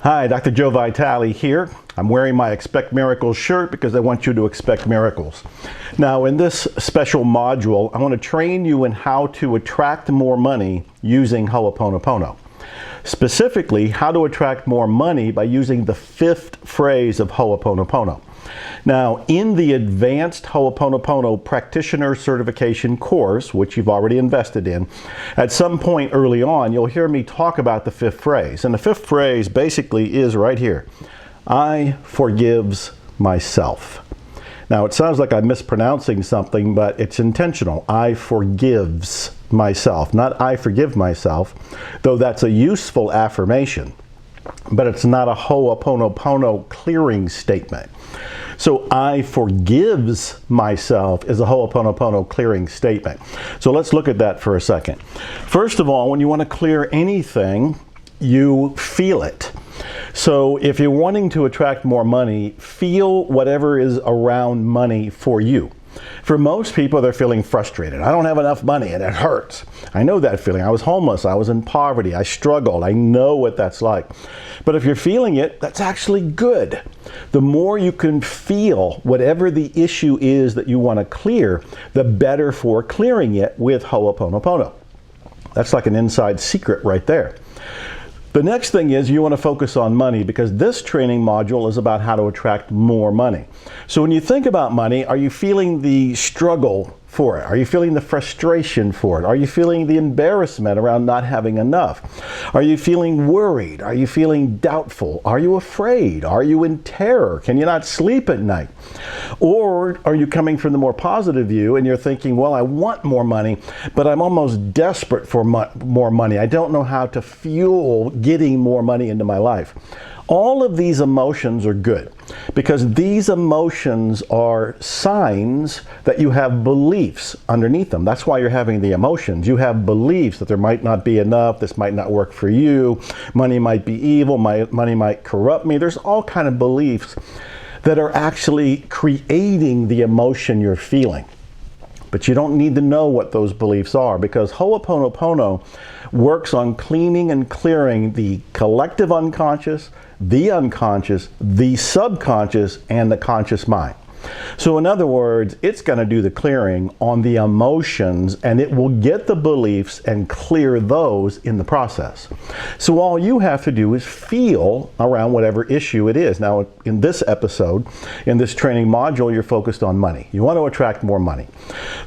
Hi, Dr. Joe Vitale here. I'm wearing my Expect Miracles shirt because I want you to expect miracles. Now, in this special module, I want to train you in how to attract more money using Hooponopono. Specifically, how to attract more money by using the fifth phrase of Hooponopono. Now, in the Advanced Hooponopono Practitioner Certification course, which you've already invested in, at some point early on, you'll hear me talk about the fifth phrase. And the fifth phrase basically is right here. I forgives myself. Now, it sounds like I'm mispronouncing something, but it's intentional. I forgives myself, not I forgive myself, though that's a useful affirmation, but it's not a Hooponopono clearing statement. So I forgives myself is a Hooponopono clearing statement. So let's look at that for a second. First of all, when you want to clear anything, you feel it. So if you're wanting to attract more money, feel whatever is around money for you. For most people, they're feeling frustrated. I don't have enough money and it hurts. I know that feeling. I was homeless. I was in poverty. I struggled. I know what that's like. But if you're feeling it, that's actually good. The more you can feel whatever the issue is that you want to clear, the better for clearing it with Hooponopono. That's like an inside secret right there. The next thing is you want to focus on money because this training module is about how to attract more money. So when you think about money, are you feeling the struggle for it? Are you feeling the frustration for it? Are you feeling the embarrassment around not having enough? Are you feeling worried? Are you feeling doubtful? Are you afraid? Are you in terror? Can you not sleep at night? Or are you coming from the more positive view and you're thinking, well, I want more money, but I'm almost desperate for more money. I don't know how to fuel getting more money into my life. All of these emotions are good because these emotions are signs that you have beliefs underneath them. That's why you're having the emotions. You have beliefs that there might not be enough, this might not work for you, money might be evil, money might corrupt me. There's all kind of beliefs that are actually creating the emotion you're feeling. But you don't need to know what those beliefs are because Hooponopono works on cleaning and clearing the collective unconscious, the unconscious, the subconscious, and the conscious mind. So in other words, it's going to do the clearing on the emotions and it will get the beliefs and clear those in the process. So all you have to do is feel around whatever issue it is. Now in this episode, in this training module, you're focused on money. You want to attract more money.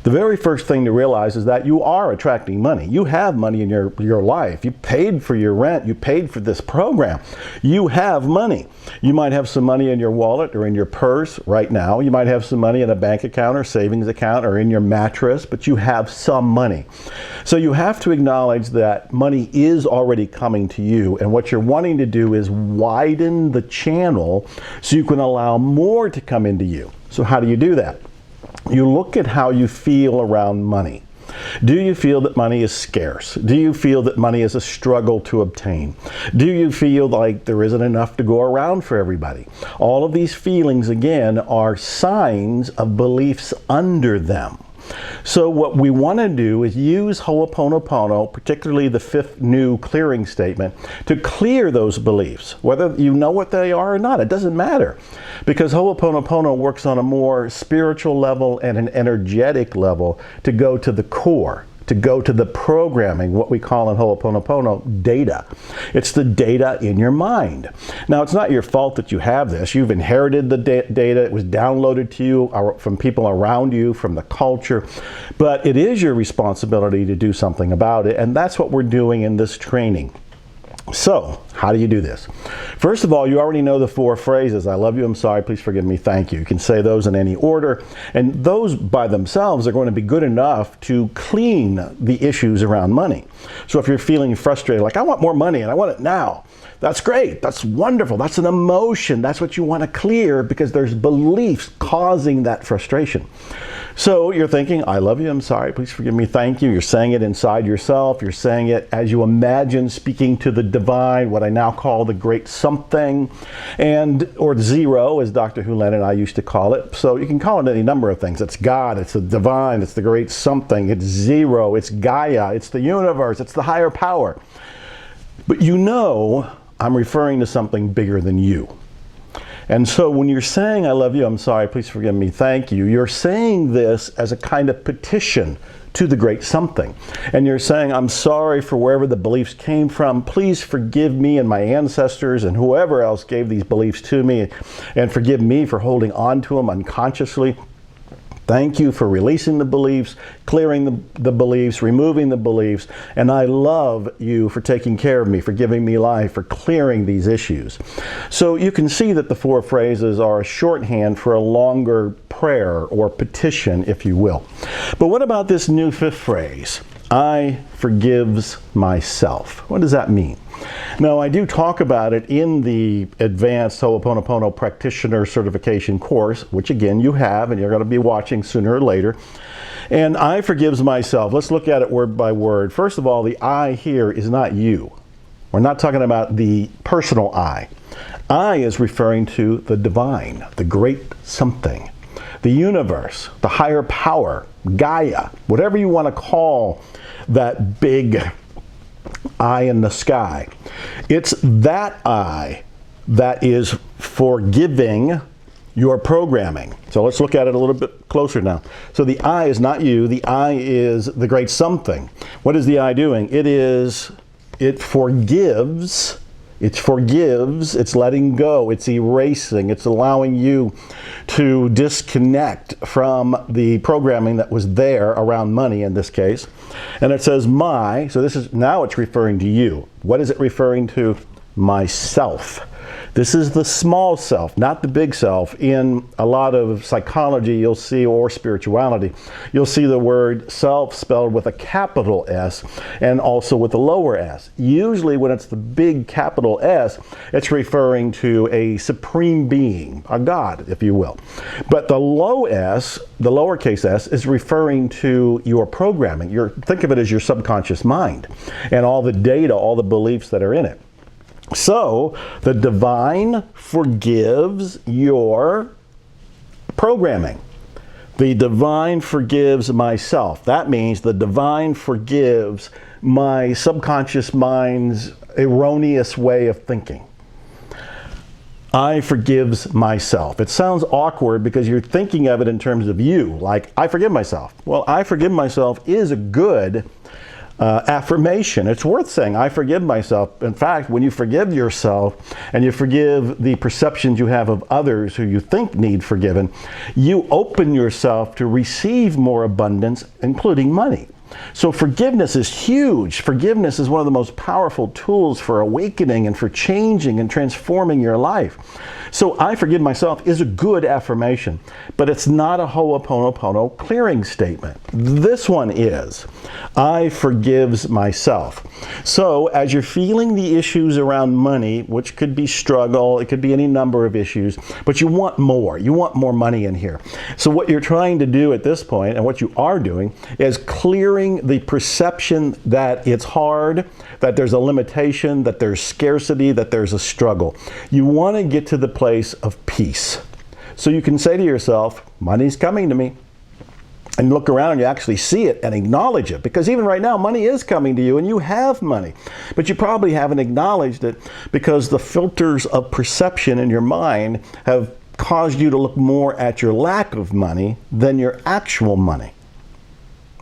The very first thing to realize is that you are attracting money. You have money in your life. You paid for your rent. You paid for this program. You have money. You might have some money in your wallet or in your purse right now. You might have some money in a bank account or savings account or in your mattress, but you have some money. So you have to acknowledge that money is already coming to you, and what you're wanting to do is widen the channel so you can allow more to come into you. So how do you do that? You look at how you feel around money. Do you feel that money is scarce? Do you feel that money is a struggle to obtain? Do you feel like there isn't enough to go around for everybody? All of these feelings, again, are signs of beliefs under them. So what we want to do is use Hooponopono, particularly the fifth new clearing statement, to clear those beliefs. Whether you know what they are or not, it doesn't matter. Because Hooponopono works on a more spiritual level and an energetic level to go to the core, to go to the programming, what we call in Hooponopono data. It's the data in your mind. Now, it's not your fault that you have this. You've inherited the data. It was downloaded to you from people around you, from the culture. But it is your responsibility to do something about it, and that's what we're doing in this training. So, how do you do this? First of all, you already know the four phrases. I love you, I'm sorry, please forgive me, thank you. You can say those in any order. And those by themselves are going to be good enough to clean the issues around money. So if you're feeling frustrated, like I want more money and I want it now, that's great, that's wonderful, that's an emotion, that's what you want to clear because there's beliefs causing that frustration. So you're thinking, I love you, I'm sorry, please forgive me, thank you. You're saying it inside yourself. You're saying it as you imagine speaking to the divine, what I now call the great something, or zero, as Dr. Hulen and I used to call it. So you can call it any number of things. It's God, it's the divine, it's the great something, it's zero, it's Gaia, it's the universe, it's the higher power. But you know I'm referring to something bigger than you. And so when you're saying, I love you, I'm sorry, please forgive me, thank you, you're saying this as a kind of petition to the great something. And you're saying, I'm sorry for wherever the beliefs came from. Please forgive me and my ancestors and whoever else gave these beliefs to me, and forgive me for holding on to them unconsciously. Thank you for releasing the beliefs, clearing the beliefs, removing the beliefs, and I love you for taking care of me, for giving me life, for clearing these issues. So you can see that the 4 phrases are a shorthand for a longer prayer or petition, if you will. But what about this new 5th phrase? I forgives myself. What does that mean? Now, I do talk about it in the Advanced Hooponopono Practitioner Certification course, which again you have and you're going to be watching sooner or later. And I forgives myself. Let's look at it word by word. First of all, the I here is not you. We're not talking about the personal I. I is referring to the divine, the great something, the universe, the higher power, Gaia, whatever you want to call that big eye in the sky. It's that I that is forgiving your programming. So let's look at it a little bit closer now. So the I is not you, the I is the great something. What is the I doing? It forgives, it's letting go, it's erasing, it's allowing you to disconnect from the programming that was there around money in this case. And it says my, so this is, now it's referring to you. What is it referring to? Myself. This is the small self, not the big self. In a lot of psychology you'll see, or spirituality, you'll see the word self spelled with a capital S and also with a lower s. Usually when it's the big capital S, it's referring to a supreme being, a God, if you will. But the low s, the lowercase s, is referring to your programming. Think of it as your subconscious mind and all the data, all the beliefs that are in it. So, the divine forgives your programming. The divine forgives myself. That means the divine forgives my subconscious mind's erroneous way of thinking. I forgives myself. It sounds awkward because you're thinking of it in terms of you, like, I forgive myself. Well, I forgive myself is a good affirmation. It's worth saying, I forgive myself. In fact, when you forgive yourself and you forgive the perceptions you have of others who you think need forgiven, you open yourself to receive more abundance, including money. So forgiveness is huge. Forgiveness is one of the most powerful tools for awakening and for changing and transforming your life. So I forgive myself is a good affirmation, but it's not a Hooponopono clearing statement. This one is, I forgives myself. So as you're feeling the issues around money, which could be struggle, it could be any number of issues, but you want more. You want more money in here. So what you're trying to do at this point, and what you are doing, is clearing the perception that it's hard, that there's a limitation, that there's scarcity, that there's a struggle. You want to get to the place of peace. So you can say to yourself, money's coming to me. And look around and you actually see it and acknowledge it. Because even right now, money is coming to you and you have money. But you probably haven't acknowledged it because the filters of perception in your mind have caused you to look more at your lack of money than your actual money.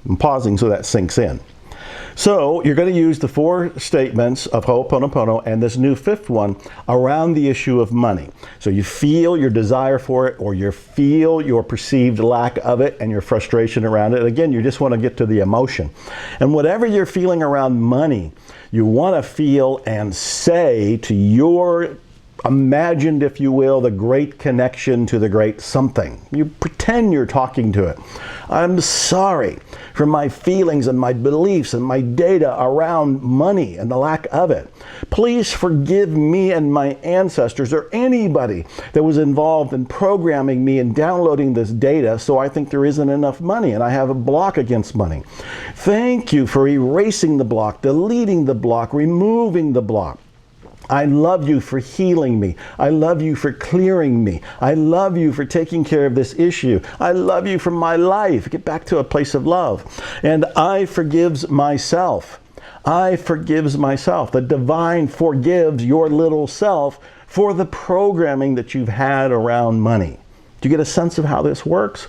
I'm pausing so that sinks in. So you're going to use the 4 statements of Hooponopono and this new 5th one around the issue of money. So you feel your desire for it, or you feel your perceived lack of it and your frustration around it. Again, you just want to get to the emotion. And whatever you're feeling around money, you want to feel and say to your imagined, if you will, the great connection to the great something. You pretend you're talking to it. I'm sorry for my feelings and my beliefs and my data around money and the lack of it. Please forgive me and my ancestors or anybody that was involved in programming me and downloading this data so I think there isn't enough money and I have a block against money. Thank you for erasing the block, deleting the block, removing the block. I love you for healing me. I love you for clearing me. I love you for taking care of this issue. I love you for my life. Get back to a place of love. And I forgives myself. I forgives myself. The divine forgives your little self for the programming that you've had around money. Do you get a sense of how this works?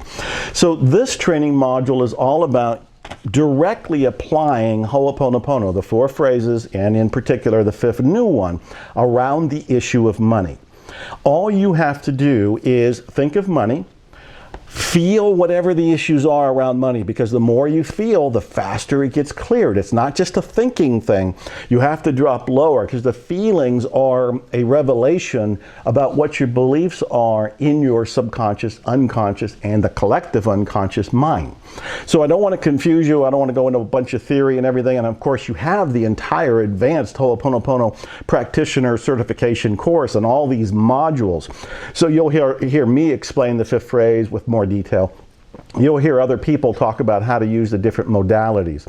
So this training module is all about directly applying Hooponopono, the 4 phrases, and in particular the 5th new one, around the issue of money. All you have to do is think of money, feel whatever the issues are around money, because the more you feel, the faster it gets cleared. It's not just a thinking thing. You have to drop lower, because the feelings are a revelation about what your beliefs are in your subconscious, unconscious, and the collective unconscious mind. So I don't want to confuse you. I don't want to go into a bunch of theory and everything. And of course, you have the entire advanced Hooponopono practitioner certification course and all these modules. So you'll hear me explain the 5th phrase with more detail. You'll hear other people talk about how to use the different modalities.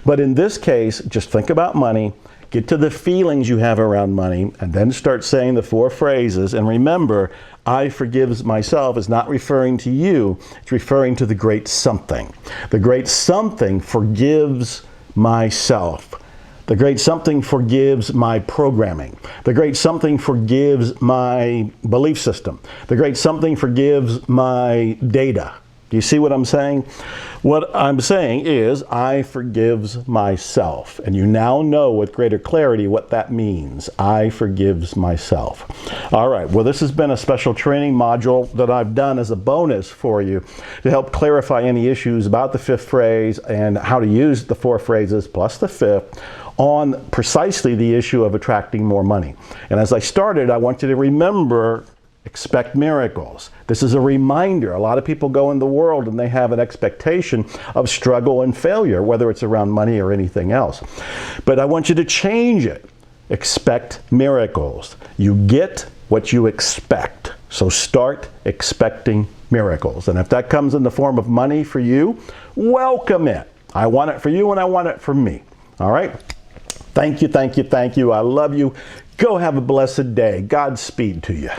But in this case, just think about money, get to the feelings you have around money, and then start saying the 4 phrases. And remember, I forgives myself is not referring to you, it's referring to the great something. The great something forgives myself. The great something forgives my programming. The great something forgives my belief system. The great something forgives my data. Do you see what I'm saying? What I'm saying is, I forgives myself. And you now know with greater clarity what that means. I forgives myself. All right, well, this has been a special training module that I've done as a bonus for you to help clarify any issues about the 5th phrase and how to use the 4 phrases plus the 5th on precisely the issue of attracting more money. And as I started, I want you to remember, expect miracles. This is a reminder. A lot of people go in the world and they have an expectation of struggle and failure, whether it's around money or anything else. But I want you to change it. Expect miracles. You get what you expect. So start expecting miracles. And if that comes in the form of money for you, welcome it. I want it for you and I want it for me. All right? Thank you, thank you, thank you. I love you. Go have a blessed day. Godspeed to you.